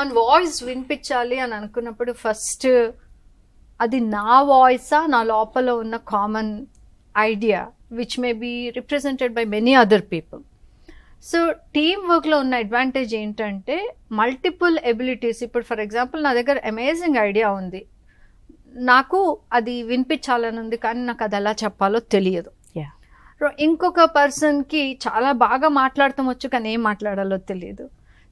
మన వాయిస్ వినిపించాలి అని అనుకున్నప్పుడు ఫస్ట్ అది నా వాయిసా, నా లోపల ఉన్న common idea which may be represented by many other people. So team వర్క్లో ఉన్న అడ్వాంటేజ్ ఏంటంటే మల్టిపుల్ ఎబిలిటీస్. ఇప్పుడు ఫర్ ఎగ్జాంపుల్ నా దగ్గర అమేజింగ్ ఐడియా ఉంది, నాకు అది వినిపించాలని ఉంది, కానీ నాకు అది ఎలా చెప్పాలో తెలియదు. ఇంకొక పర్సన్కి చాలా బాగా మాట్లాడటం వచ్చు, కానీ ఏం మాట్లాడాలో తెలియదు.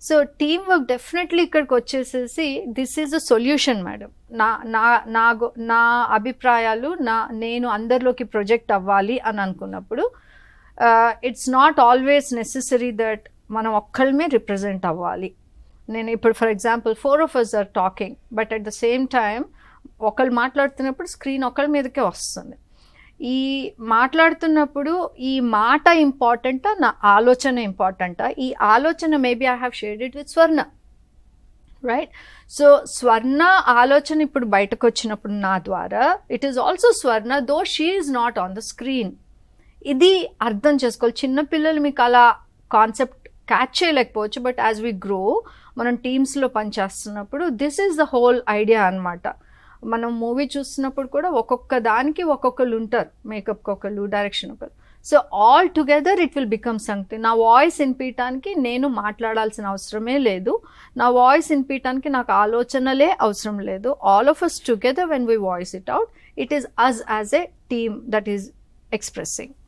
సో టీమ్ వర్క్ డెఫినెట్లీ ఇక్కడికి వచ్చేసేసి this is a solution madam. నా అభిప్రాయాలు నేను అందరిలోకి ప్రొజెక్ట్ అవ్వాలి అని అనుకున్నప్పుడు it's not always necessary that మనం ఒక్కళ్ళమే రిప్రజెంట్ అవ్వాలి. నేను ఇప్పుడు for example 4 of us are talking, but at the same time ఒకళ్ళు మాట్లాడుతున్నప్పుడు స్క్రీన్ ఒకళ్ళ మీదకే వస్తుంది. ఈ మాట్లాడుతున్నప్పుడు ఈ మాట ఇంపార్టెంటా, నా ఆలోచన ఇంపార్టెంటా? ఈ ఆలోచన maybe I have shared it with Swarna, right? So స్వర్ణ ఆలోచన ఇప్పుడు బయటకు వచ్చినప్పుడు నా ద్వారా it is also Swarna, though she is not on the screen. ఇది అర్థం చేసుకోవాలి. చిన్నపిల్లలు మీకు అలా కాన్సెప్ట్ క్యాచ్ చేయలేకపోవచ్చు, బట్ యాజ్ వీ గ్రో మనం టీమ్స్లో పనిచేస్తున్నప్పుడు this is the whole idea అనమాట. మనం మూవీ చూస్తున్నప్పుడు కూడా ఒక్కొక్క దానికి ఒక్కొక్కరు ఉంటారు, మేకప్కి ఒకళ్ళు, డైరెక్షన్ ఒకరు. So all together it will become something. నా వాయిస్ వినిపించడానికి నేను మాట్లాడాల్సిన అవసరమే లేదు, నా వాయిస్ వినిపించడానికి నాకు ఆలోచనలే అవసరం లేదు. All of us together when we voice it out, it is us as a team that is expressing.